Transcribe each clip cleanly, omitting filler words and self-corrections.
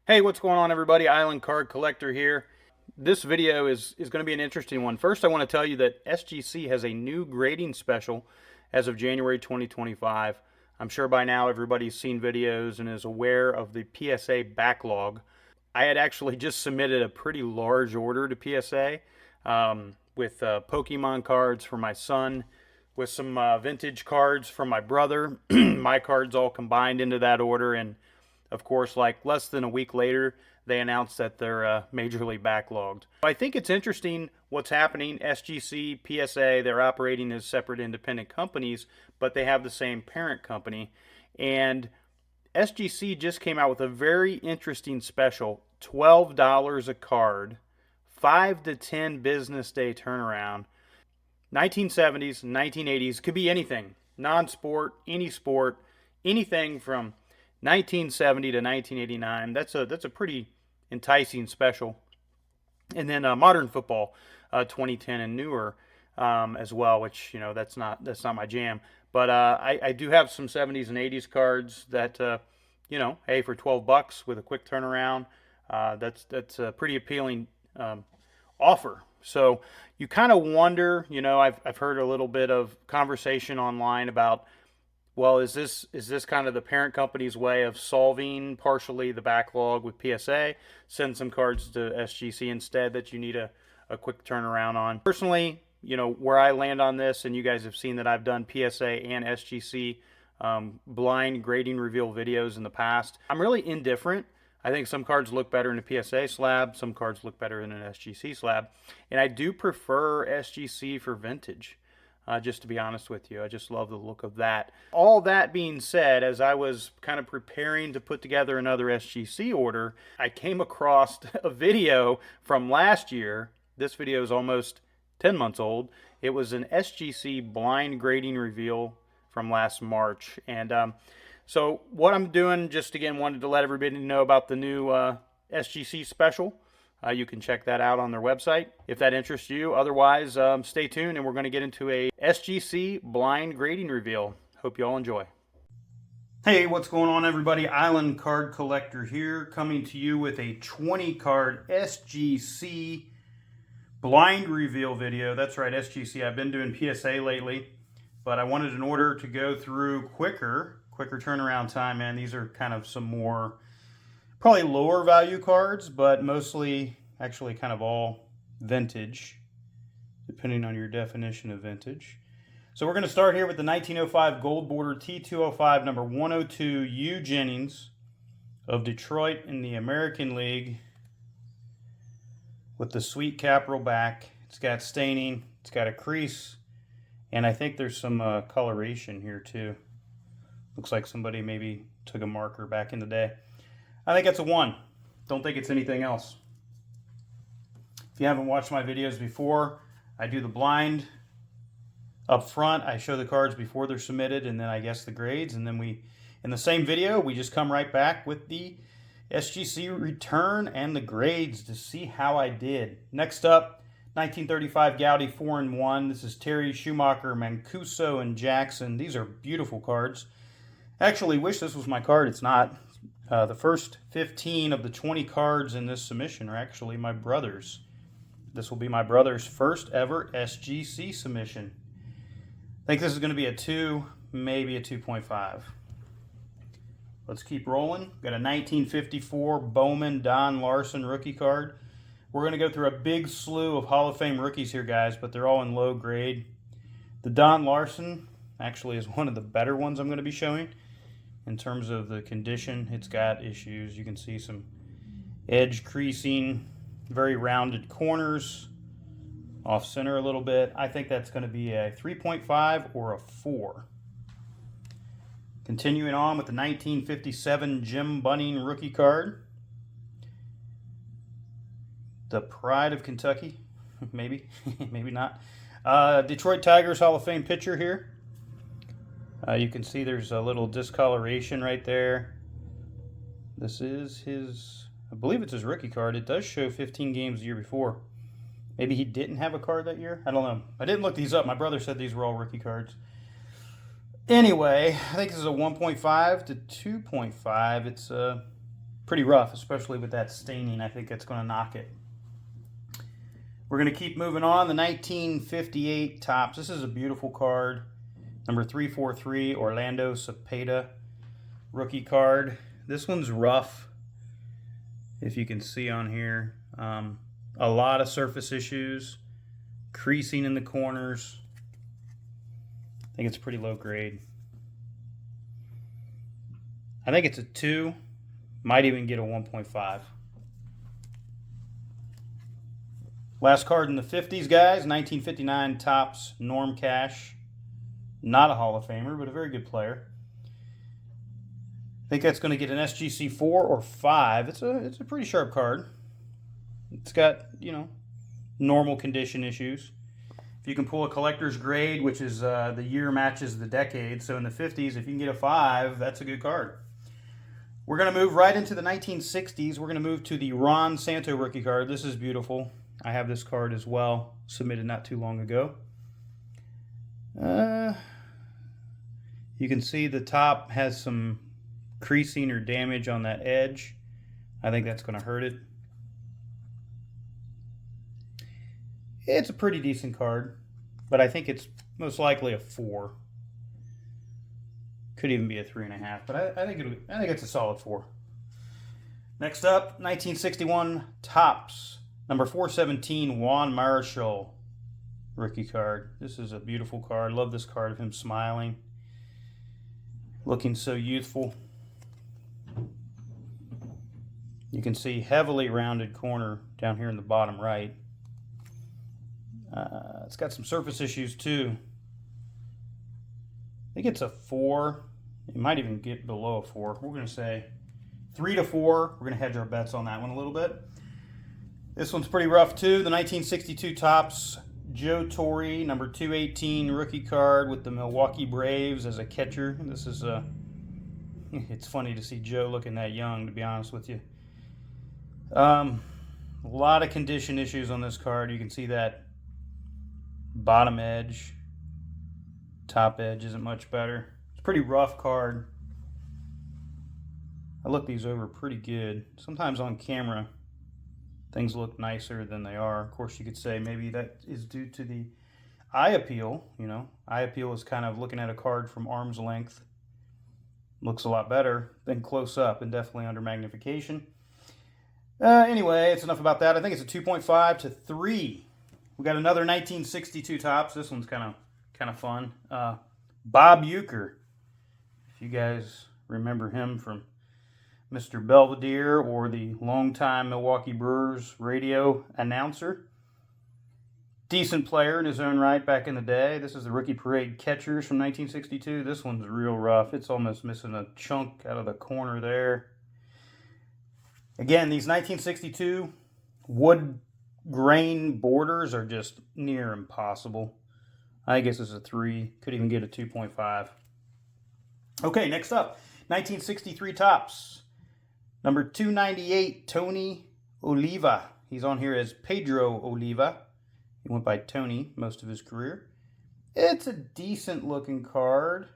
Hey, what's going on, everybody? Island Card Collector here. This video is going to be an interesting one. First, I want to tell you that SGC has a new grading special as of January 2025. I'm sure by now everybody's seen videos and is aware of the PSA backlog. I had actually just submitted a pretty large order to PSA with Pokemon cards for my son, with some vintage cards from my brother, my cards all combined into that order, and of course, like less than a week later, they announced that they're majorly backlogged. I think it's interesting what's happening. SGC, PSA, they're operating as separate independent companies, but they have the same parent company. And SGC just came out with a very interesting special, $12 a card, 5 to 10 business day turnaround. 1970s, 1980s, could be anything. Non-sport, any sport, anything from 1970 to 1989. That's a pretty enticing special. And then modern football, 2010 and newer as well, which that's not my jam. But I do have some 70s and 80s cards that hey, for $12 with a quick turnaround, that's a pretty appealing offer. So you kind of wonder, I've heard a little bit of conversation online about, well, is this kind of the parent company's way of solving partially the backlog with PSA? Send some cards to SGC instead that you need a quick turnaround on. Personally, where I land on this, and you guys have seen that I've done PSA and SGC blind grading reveal videos in the past. I'm really indifferent. I think some cards look better in a PSA slab, some cards look better in an SGC slab, and I do prefer SGC for vintage. Just to be honest with you, I just love the look of that. All that being said, as I was kind of preparing to put together another SGC order, I came across a video from last year. This video is almost 10 months old. It was an SGC blind grading reveal from last March. And so what I'm doing, just again, wanted to let everybody know about the new SGC special. You can check that out on their website if that interests you. Otherwise, stay tuned and we're going to get into a SGC blind grading reveal. Hope you all enjoy. Hey, what's going on, everybody? Island Card Collector here, coming to you with a 20 card SGC blind reveal video. That's right, SGC. I've been doing PSA lately, but I wanted an order to go through quicker turnaround time, man. These are kind of some more probably lower value cards, but mostly actually kind of all vintage, depending on your definition of vintage. So we're going to start here with the 1905 gold border T205 number 102 U Jennings of Detroit in the American League with the sweet capital back. It's got staining, it's got a crease, and I think there's some coloration here too. Looks like somebody maybe took a marker back in the day. I think it's a 1. Don't think it's anything else. If you haven't watched my videos before, I do the blind up front. I show the cards before they're submitted, and then I guess the grades. And then in the same video, we just come right back with the SGC return and the grades to see how I did. Next up, 1935 Gaudy 4-in-1. This is Terry, Schumacher, Mancuso, and Jackson. These are beautiful cards. Actually, wish this was my card. It's not. The first 15 of the 20 cards in this submission are actually my brother's. This will be my brother's first ever SGC submission. I think this is going to be a 2, maybe a 2.5. Let's keep rolling. Got a 1954 Bowman Don Larson rookie card. We're going to go through a big slew of Hall of Fame rookies here, guys, but they're all in low grade. The Don Larson actually is one of the better ones I'm going to be showing. In terms of the condition, it's got issues. You can see some edge creasing, very rounded corners, off center a little bit. I think that's going to be a 3.5 or a 4. Continuing on with the 1957 Jim Bunning rookie card. The Pride of Kentucky, maybe, maybe not. Detroit Tigers Hall of Fame pitcher here. You can see there's a little discoloration right there. This is his, I believe it's his rookie card. It does show 15 games the year before. Maybe he didn't have a card that year? I don't know. I didn't look these up. My brother said these were all rookie cards. Anyway, I think this is a 1.5 to 2.5. It's pretty rough, especially with that staining. I think it's going to knock it. We're going to keep moving on. The 1958 Topps. This is a beautiful card. Number 343, Orlando Cepeda rookie card. This one's rough, if you can see on here. A lot of surface issues, creasing in the corners. I think it's pretty low grade. I think it's a 2. Might even get a 1.5. Last card in the 50s, guys. 1959 Topps Norm Cash. Not a Hall of Famer, but a very good player. I think that's going to get an SGC 4 or 5. It's a pretty sharp card. It's got, you know, normal condition issues. If you can pull a collector's grade, which is the year matches the decade, so in the 50s, if you can get a 5, that's a good card. We're going to move right into the 1960s. We're going to move to the Ron Santo rookie card. This is beautiful. I have this card as well, submitted not too long ago. You can see the top has some creasing or damage on that edge. I think that's going to hurt it. It's a pretty decent card, but I think it's most likely a 4. Could even be a 3.5, but I think it's a solid 4. Next up, 1961 Topps, number 417, Juan Marichal rookie card. This is a beautiful card. Love this card of him smiling, looking so youthful. You can see heavily rounded corner down here in the bottom right. It's got some surface issues too. I think it's a 4. It might even get below a 4. We're going to say 3 to 4. We're going to hedge our bets on that one a little bit. This one's pretty rough too. The 1962 Topps Joe Torre, number 218 rookie card with the Milwaukee Braves as a catcher. This is it's funny to see Joe looking that young, to be honest with you. A lot of condition issues on this card. You can see that bottom edge, top edge isn't much better. It's a pretty rough card. I look these over pretty good. Sometimes on camera things look nicer than they are. Of course, you could say maybe that is due to the eye appeal. You know, eye appeal is kind of looking at a card from arm's length. Looks a lot better than close up, and definitely under magnification. Anyway, it's enough about that. I think it's a 2.5 to 3. We got another 1962 Topps. This one's kind of fun. Bob Uecker. If you guys remember him from Mr. Belvedere or the longtime Milwaukee Brewers radio announcer. Decent player in his own right back in the day. This is the Rookie Parade Catchers from 1962. This one's real rough. It's almost missing a chunk out of the corner there. Again, these 1962 wood grain borders are just near impossible. I guess it's a 3. Could even get a 2.5. Okay, next up, 1963 Topps. Number 298, Tony Oliva. He's on here as Pedro Oliva. He went by Tony most of his career. It's a decent looking card,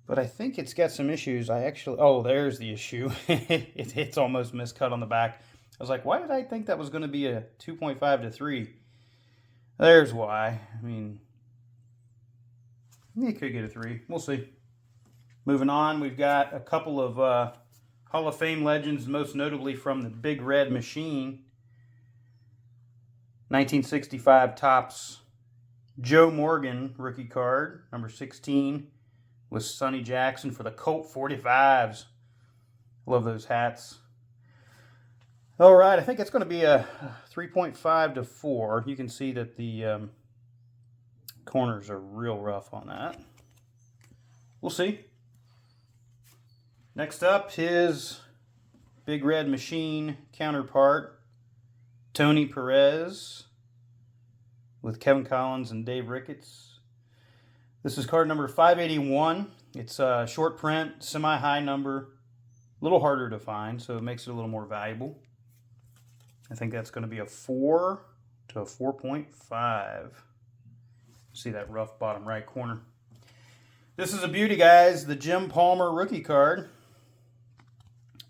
but I think it's got some issues. Oh, there's the issue. It's almost miscut on the back. I was like, why did I think that was going to be a 2.5 to 3? There's why. I mean, it could get a 3. We'll see. Moving on, we've got a couple of Hall of Fame legends, most notably from the Big Red Machine. 1965 Topps Joe Morgan rookie card, number 16, with Sonny Jackson for the Colt 45s. Love those hats. All right, I think it's going to be a 3.5 to 4. You can see that the corners are real rough on that. We'll see. Next up, his Big Red Machine counterpart, Tony Perez, with Kevin Collins and Dave Ricketts. This is card number 581. It's a short print, semi-high number, a little harder to find, so it makes it a little more valuable. I think that's going to be a 4 to a 4.5. See that rough bottom right corner. This is a beauty, guys. The Jim Palmer rookie card.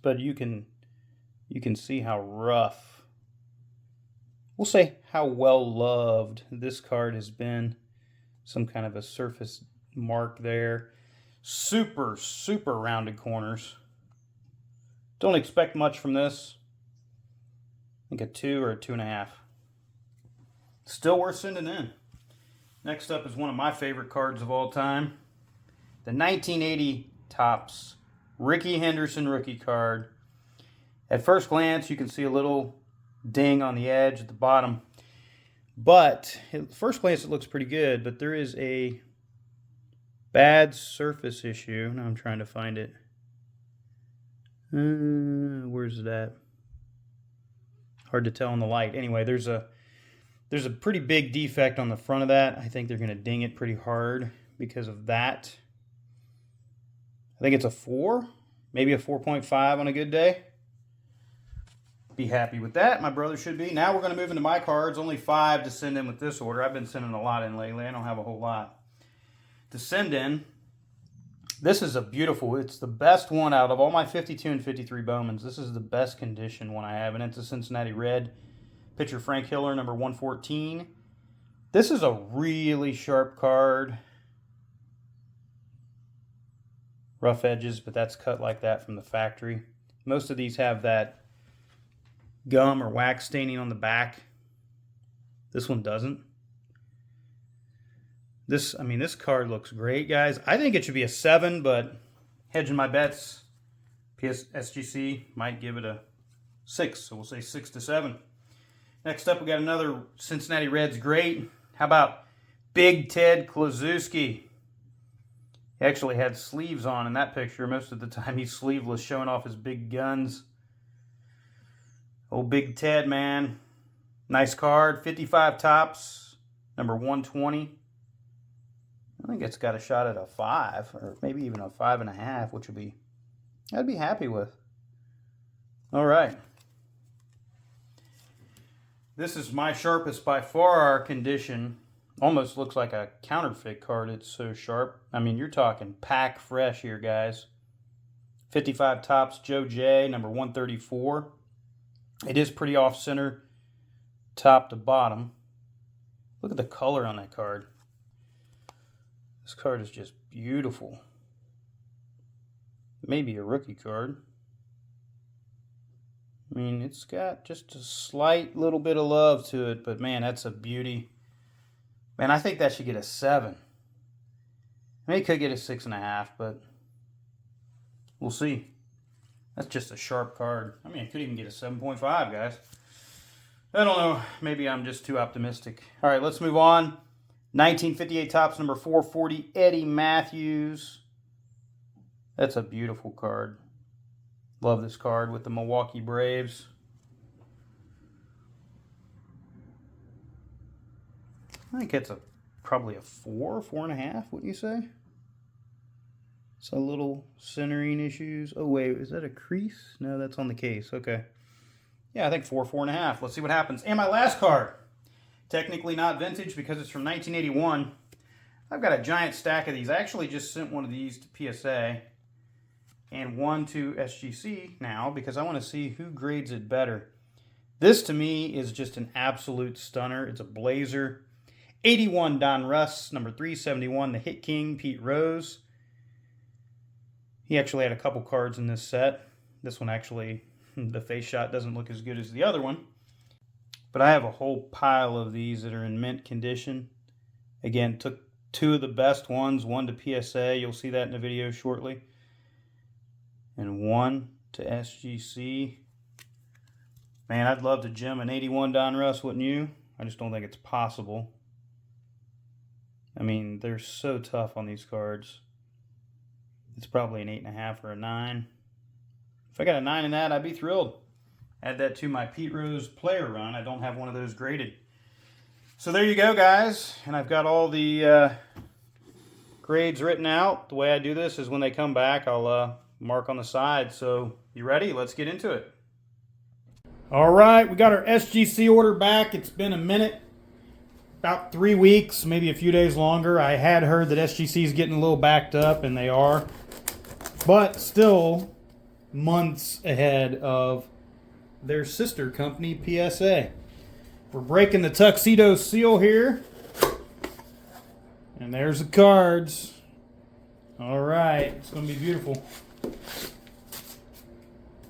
but you can see how rough, we'll say how well loved this card has been. Some kind of a surface mark there. Super, super rounded corners. Don't expect much from this. I think a 2 or a 2.5. Still worth sending in. Next up is one of my favorite cards of all time. The 1980 Topps Rickey Henderson rookie card. At first glance, you can see a little ding on the edge at the bottom. But at first glance, it looks pretty good. But there is a bad surface issue. Now I'm trying to find it. Where's it at? Hard to tell in the light. Anyway, there's a pretty big defect on the front of that. I think they're going to ding it pretty hard because of that. I think it's a 4, maybe a 4.5 on a good day. Be happy with that. My brother should be. Now we're going to move into my cards. Only 5 to send in with this order. I've been sending a lot in lately. I don't have a whole lot to send in. This is a beautiful, it's the best one out of all my 52 and 53 Bowmans. This is the best condition one I have, and it's a Cincinnati Red. Pitcher Frank Hiller, number 114. This is a really sharp card. Rough edges, but that's cut like that from the factory. Most of these have that gum or wax staining on the back. This one doesn't. This card looks great, guys. I think it should be a 7, but hedging my bets, SGC might give it a 6, so we'll say 6 to 7. Next up, we got another Cincinnati Reds great. How about Big Ted Kluszewski? He actually had sleeves on in that picture. Most of the time he's sleeveless, showing off his big guns. Old Big Ted, man. Nice card. 55 Topps, number 120. I think it's got a shot at a 5, or maybe even a 5.5, which would be, I'd be happy with. All right. This is my sharpest by far condition. Almost looks like a counterfeit card. It's so sharp. I mean, you're talking pack fresh here, guys. 55 Topps Joe J, number 134. It is pretty off-center, top to bottom. Look at the color on that card. This card is just beautiful. Maybe a rookie card. I mean, it's got just a slight little bit of love to it, but man, that's a beauty. Man, I think that should get a 7. I mean, it could get a 6.5, but we'll see. That's just a sharp card. I mean, it could even get a 7.5, guys. I don't know. Maybe I'm just too optimistic. All right, let's move on. 1958 Topps, number 440, Eddie Matthews. That's a beautiful card. Love this card with the Milwaukee Braves. I think it's probably a 4, 4.5, wouldn't you say? It's a little centering issues. Oh, wait, is that a crease? No, that's on the case. Okay. Yeah, I think 4, 4.5. Let's see what happens. And my last card. Technically not vintage because it's from 1981. I've got a giant stack of these. I actually just sent one of these to PSA and one to SGC now because I want to see who grades it better. This to me is just an absolute stunner. It's a blazer. 81 Don Russ, number 371, the Hit King, Pete Rose. He actually had a couple cards in this set. This one actually, the face shot doesn't look as good as the other one. But I have a whole pile of these that are in mint condition. Again, took 2 of the best ones, one to PSA. You'll see that in the video shortly. And one to SGC. Man, I'd love to gem an 81 Don Russ, wouldn't you? I just don't think it's possible. I mean, they're so tough on these cards. It's probably an 8.5 or a 9. If I got a 9 in that, I'd be thrilled. Add that to my Pete Rose player run. I don't have one of those graded. So there you go, guys. And I've got all the grades written out. The way I do this is when they come back, I'll mark on the side. So you ready? Let's get into it. All right, we got our SGC order back. It's been a minute. About 3 weeks, maybe a few days longer. I had heard that SGC is getting a little backed up, and they are. But still, months ahead of their sister company, PSA. We're breaking the tuxedo seal here. And there's the cards. All right, it's going to be beautiful.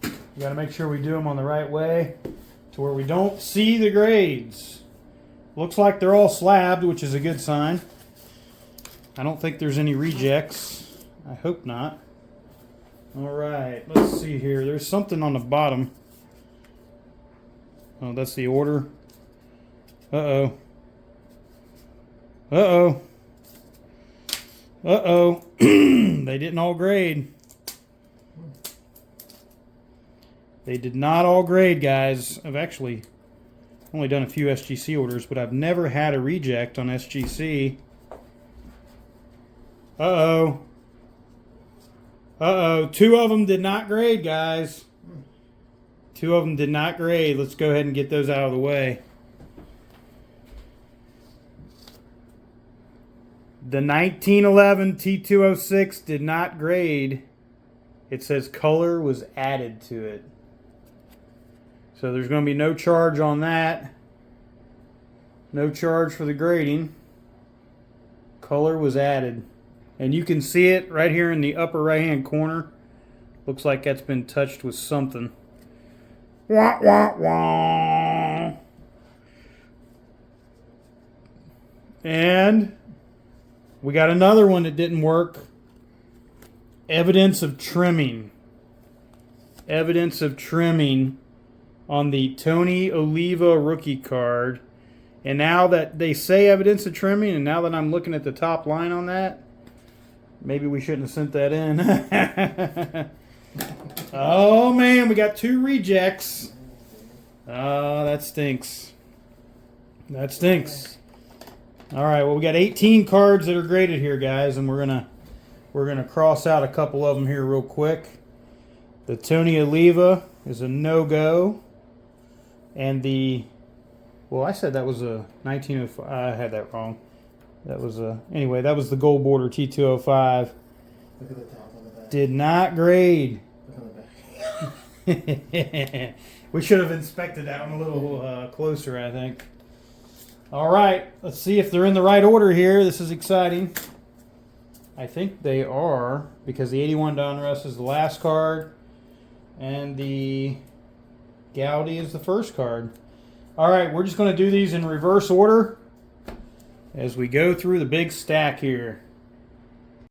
We got to make sure we do them on the right way to where we don't see the grades. Looks like they're all slabbed, which is a good sign. I don't think there's any rejects. I hope not. All right, let's see here. There's something on the bottom. Oh, that's the order. Uh-oh. Uh-oh. Uh-oh. They didn't all grade. They did not all grade, guys. I've actually only done a few SGC orders, but I've never had a reject on SGC. Uh-oh. Uh-oh. 2 of them did not grade, guys. 2 of them did not grade. Let's go ahead and get those out of the way. The 1911 T206 did not grade. It says color was added to it. So there's going to be no charge on that. No charge for the grading. Color was added. And you can see it right here in the upper right hand corner. Looks like that's been touched with something. Wah, wah, wah. And we got another one that didn't work. Evidence of trimming. Evidence of trimming on the Tony Oliva rookie card. And now that they say evidence of trimming, and now that I'm looking at the top line on that, maybe we shouldn't have sent that in. Oh man, we got 2 rejects. Oh, that stinks. That stinks. All right, well, we got 18 cards that are graded here, guys, and we're gonna cross out a couple of them here real quick. The Tony Oliva is a no-go, and well, I said that was a 1905. I had that wrong. That was anyway. That was the gold border T205. Look at the top on the back. Did not grade. Look on the back. We should have inspected that one a little closer, I think. All right, let's see if they're in the right order here. This is exciting. I think they are, because the 81 Donruss is the last card, and the Gaudi is the first card. All right, we're just going to do these in reverse order as we go through the big stack here.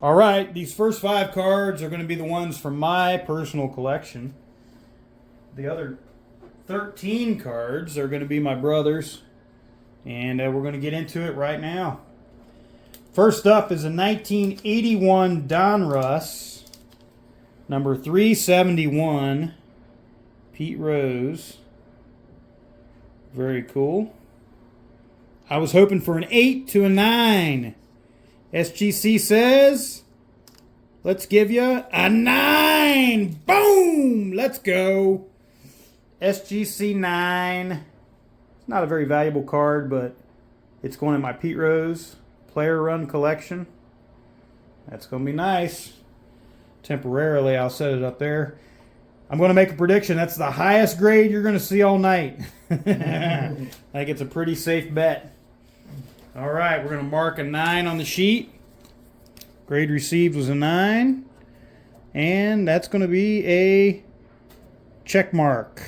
All right, these first 5 cards are going to be the ones from my personal collection. The other 13 cards are going to be my brother's. And we're going to get into it right now. First up is a 1981 Donruss, number 371, Pete Rose. Very cool. I was hoping for an 8 to a 9. SGC says, let's give you a 9. Boom! Let's go. SGC 9. Not a very valuable card, but it's going in my Pete Rose player run collection. That's going to be nice. Temporarily, I'll set it up there. I'm going to make a prediction. That's the highest grade you're going to see all night. I think it's a pretty safe bet. All right, we're going to mark a 9 on the sheet. Grade received was a 9. And that's going to be a check mark.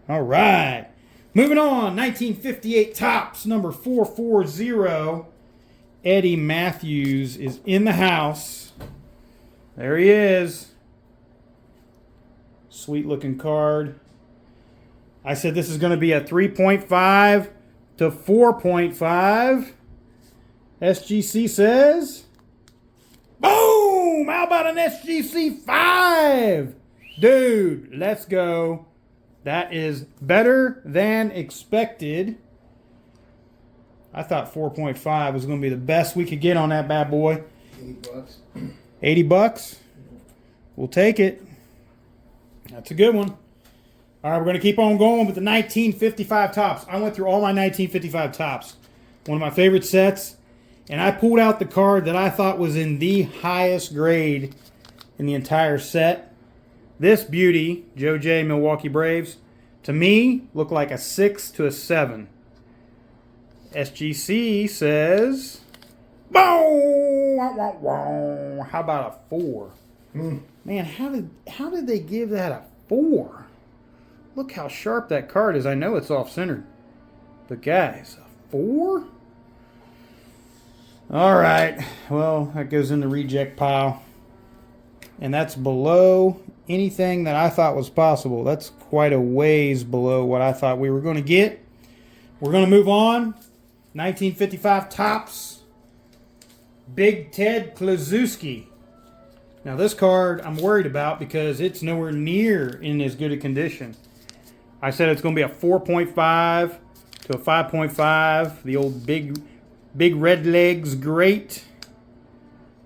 All right. Moving on, 1958 Topps, number 440. Eddie Matthews is in the house. There he is. Sweet looking card. I said this is going to be a 3.5 to 4.5. SGC says, boom! How about an SGC 5? Dude, let's go. That is better than expected. I thought 4.5 was going to be the best we could get on that bad boy. $80. 80 bucks? We'll take it. That's a good one. All right, we're going to keep on going with the 1955 Topps. I went through all my 1955 Topps. One of my favorite sets. And I pulled out the card that I thought was in the highest grade in the entire set. This beauty, Joe J. Milwaukee Braves, to me, looked like a 6 to a 7. SGC says, boom! How about a 4? Man, how did they give that a 4? Look how sharp that card is. I know it's off-centered. But guys, a 4? All right. Well, that goes in the reject pile. And that's below anything that I thought was possible. That's quite a ways below what I thought we were going to get. We're going to move on. 1955 Topps. Big Ted Kluszewski. Now this card I'm worried about because it's nowhere near in as good a condition. I said it's going to be a 4.5 to a 5.5. The old big red legs great.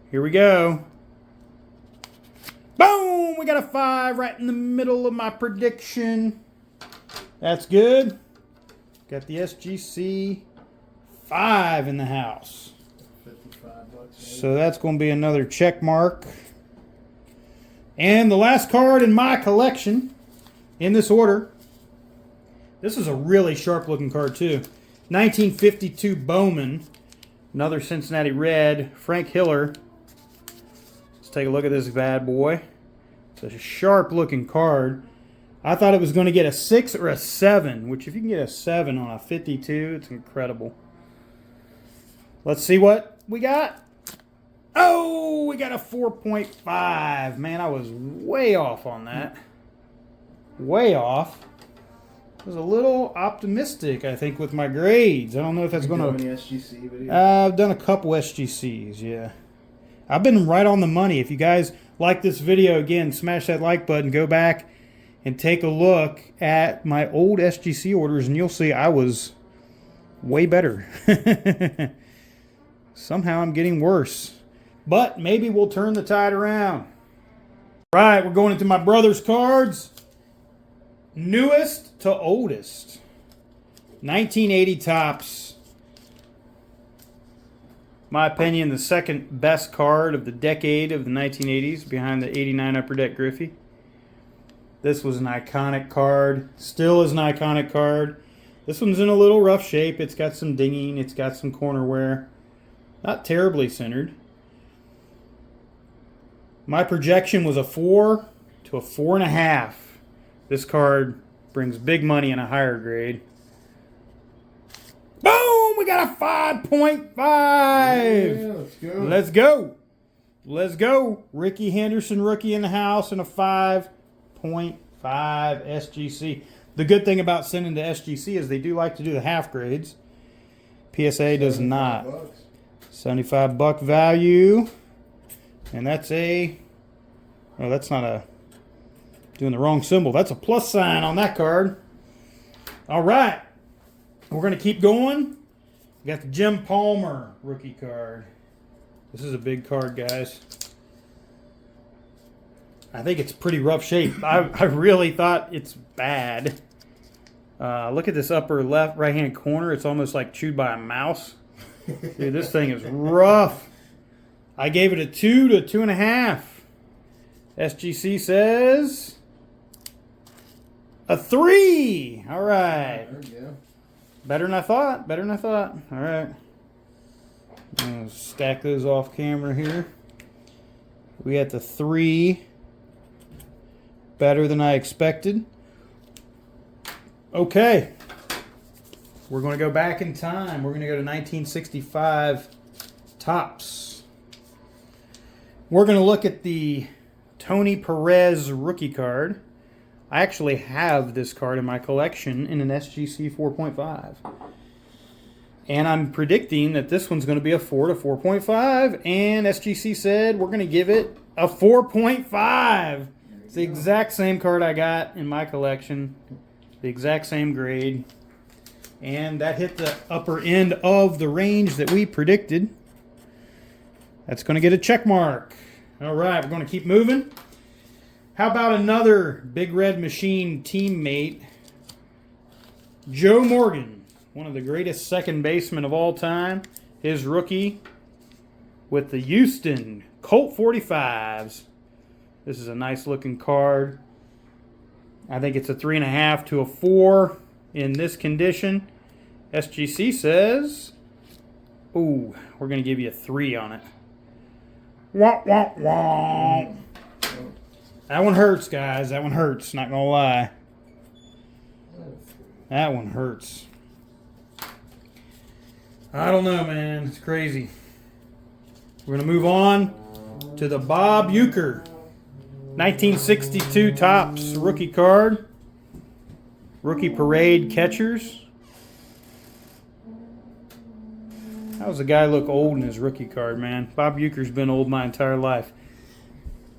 Here we go. Boom! We got a 5 right in the middle of my prediction. That's good. Got the SGC 5 in the house. 55 bucks. So that's going to be another check mark. And the last card in my collection, in this order, this is a really sharp looking card too. 1952 Bowman, another Cincinnati Red, Frank Hiller. Let's take a look at this bad boy. It's a sharp looking card. I thought it was going to get a 6 or a 7, which if you can get a 7 on a 52, it's incredible. Let's see what we got. Oh, we got a 4.5. Man, I was way off on that. Way off. I was a little optimistic, I think, with my grades. I don't know if that's going to... Any SGC videos? I've done a couple SGCs, yeah. I've been right on the money. If you guys like this video, again, smash that like button. Go back and take a look at my old SGC orders, and you'll see I was way better. Somehow I'm getting worse. But maybe we'll turn the tide around. All right, we're going into my brother's cards. Newest to oldest. 1980 Topps. My opinion, the second best card of the decade of the 1980s, behind the 89 Upper Deck Griffey. This was an iconic card. Still is an iconic card. This one's in a little rough shape. It's got some dinging. It's got some corner wear. Not terribly centered. My projection was a 4 to a 4.5. This card brings big money in a higher grade. Boom! We got a 5.5! Yeah, let's go. Let's go. Let's go. Ricky Henderson, rookie in the house, and a 5.5 SGC. The good thing about sending to SGC is they do like to do the half grades. PSA does not. $75. 75 buck value. And that's a... Oh, that's not a... Doing the wrong symbol. That's a plus sign on that card. All right. We're going to keep going. We got the Jim Palmer rookie card. This is a big card, guys. I think it's pretty rough shape. I really thought it's bad. Look at this upper left, right-hand corner. It's almost like chewed by a mouse. Dude, this thing is rough. I gave it a 2 to 2.5. SGC says a 3. All right. There we go. Better than I thought. Better than I thought. All right. I'm going to stack those off camera here. We got the 3. Better than I expected. Okay. We're going to go back in time. We're going to go to 1965 Topps. We're going to look at the Tony Perez rookie card. I actually have this card in my collection in an SGC 4.5. And I'm predicting that this one's going to be a 4 to 4.5. And SGC said we're going to give it a 4.5. It's the exact same card I got in my collection. The exact same grade. And that hit the upper end of the range that we predicted. That's going to get a check mark. All right, we're going to keep moving. How about another Big Red Machine teammate, Joe Morgan, one of the greatest second basemen of all time. His rookie with the Houston Colt 45s. This is a nice looking card. I think it's a 3.5 to a 4 in this condition. SGC says, ooh, we're going to give you a 3 on it. Wah, wah, wah. That one hurts, guys. That one hurts. Not going to lie. That one hurts. I don't know, man. It's crazy. We're going to move on to the Bob Uecker 1962 Topps rookie card. Rookie Parade catchers. How does a guy look old in his rookie card, man? Bob Uecker's been old my entire life.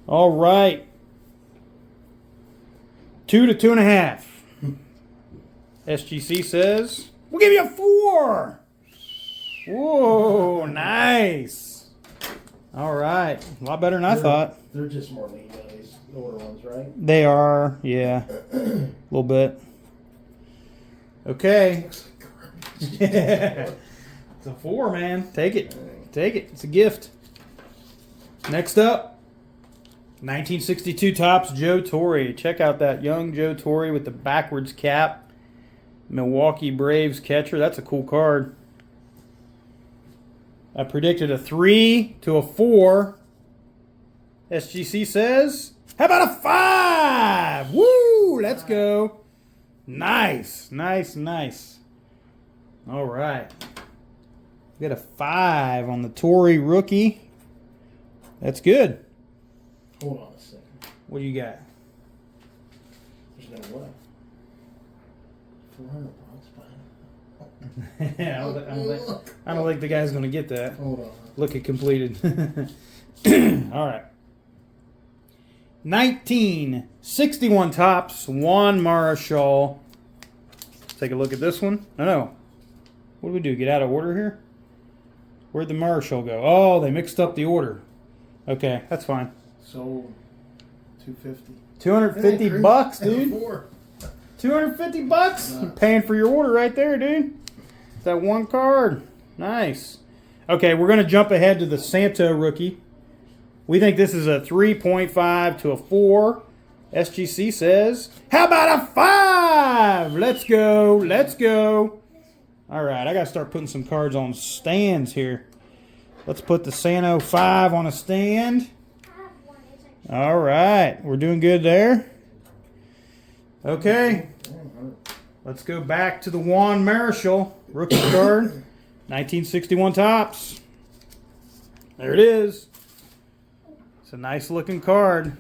All right. 2 to 2.5. SGC says, we'll give you a 4. Whoa, nice. All right. A lot better than I thought. They're just more lean than these older ones, right? They are, yeah. A little bit. Okay. It's a 4, man. Take it. Take it. It's a gift. Next up, 1962 Topps Joe Torre. Check out that young Joe Torre with the backwards cap. Milwaukee Braves catcher. That's a cool card. I predicted a 3 to a 4. SGC says, how about a 5? Woo! Let's go. Nice. Nice, nice. All right. We got a 5 on the Torrey rookie. That's good. Hold on a second. What do you got? There's no way. 400 I don't think the guy's going to get that. Hold on. Look at completed. All right. 1961 Topps Juan Marichal. Let's take a look at this one. Oh, no. What do we do? Get out of order here? Where'd the Marichal go? Oh, they mixed up the order. Okay, that's fine. Sold 250. 250 bucks, dude. 4. 250 bucks. You're paying for your order right there, dude. That one card. Nice. Okay, we're going to jump ahead to the Santo rookie. We think this is a 3.5 to a 4. SGC says, how about a 5? Let's go. Let's go. All right, I got to start putting some cards on stands here. Let's put the Santo 5 on a stand. All right, we're doing good there. Okay, let's go back to the Juan Marichal rookie card, 1961 Topps. There it is. It's a nice looking card.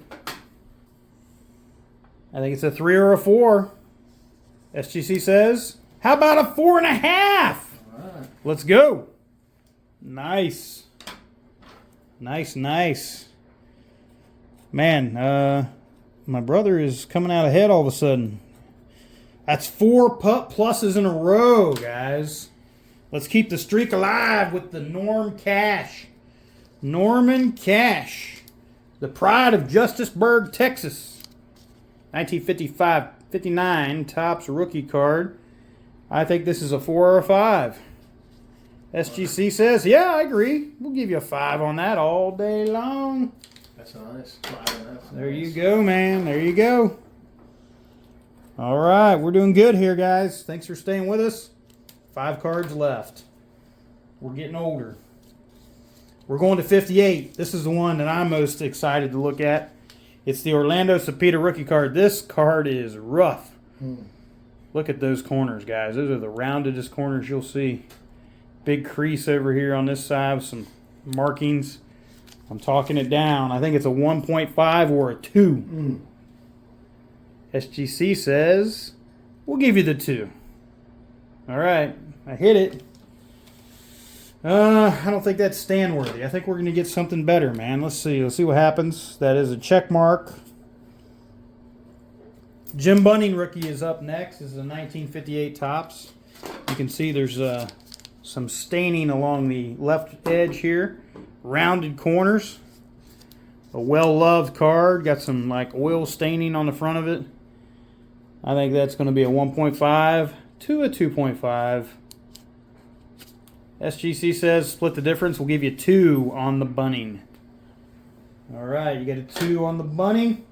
I think it's a 3 or a 4. SGC says, how about a 4.5? Right. Let's go. Nice. Nice, nice. Man, my brother is coming out ahead all of a sudden. That's 4 pluses in a row, guys. Let's keep the streak alive with the Norm Cash. Norman Cash. The pride of Justisburg, Texas. 1955-59 Topps rookie card. I think this is a 4 or a 5. SGC says, yeah, I agree. We'll give you a 5 on that all day long. That's nice. 5.5. There you go, man. There you go. All right, we're doing good here, guys. Thanks for staying with us. 5 cards left. We're getting older. We're going to 58. This is the one that I'm most excited to look at. It's the Orlando Cepeda rookie card. This card is rough. Look at those corners, guys. Those are the roundedest corners you'll see. Big crease over here on this side with some markings. I'm talking it down. I think it's a 1.5 or a 2. SGC says, we'll give you the 2. All right. I hit it. I don't think that's stand worthy. I think we're going to get something better, man. Let's see. Let's see what happens. That is a check mark. Jim Bunning rookie is up next. This is a 1958 Topps. You can see there's some staining along the left edge here. Rounded corners. A well-loved card. Got some like oil staining on the front of it. I think that's going to be a 1.5 to a 2.5. SGC says split the difference. We'll give you 2 on the Bunning. All right, you got a 2 on the bunny.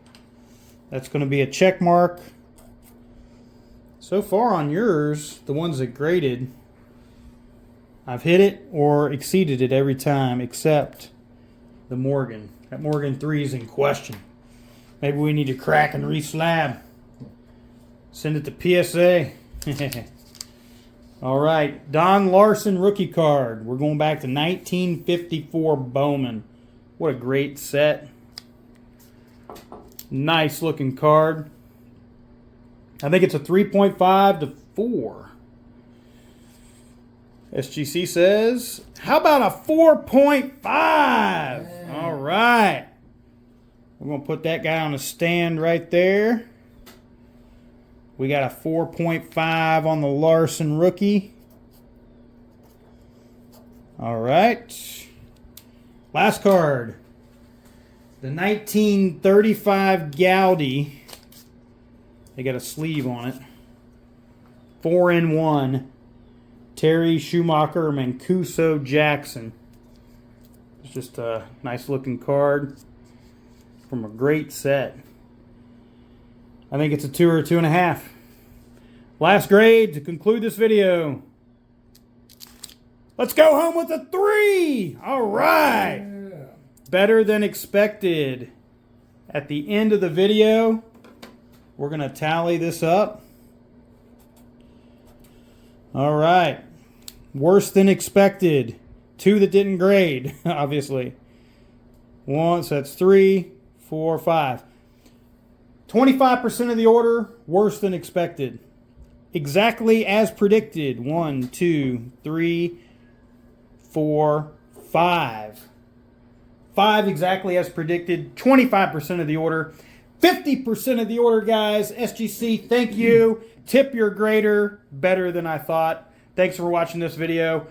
That's going to be a check mark. So far on yours, the ones that graded, I've hit it or exceeded it every time except the Morgan. That Morgan 3 is in question. Maybe we need to crack and re-slab. Send it to PSA. All right, Don Larson rookie card. We're going back to 1954 Bowman. What a great set. Nice looking card. I think it's a 3.5 to 4. SGC says, how about a 4.5? All right. We're going to put that guy on a stand right there. We got a 4.5 on the Larson rookie. All right. Last card. The 1935 Gaudi. They got a sleeve on it. 4-in-1. Terry Schumacher Mancuso Jackson. It's just a nice looking card from a great set. I think it's a 2 or a 2.5. Last grade to conclude this video. Let's go home with a 3. All right. Yeah. Better than expected. At the end of the video, we're going to tally this up. All right. Worse than expected. 2 that didn't grade, obviously. 1, so that's 3, 4, 5. 25% of the order, worse than expected. Exactly as predicted. 1, 2, 3, 4, 5. 5 exactly as predicted. 25% of the order. 50% of the order, guys. SGC, thank you. Tip your grader. Better than I thought. Thanks for watching this video.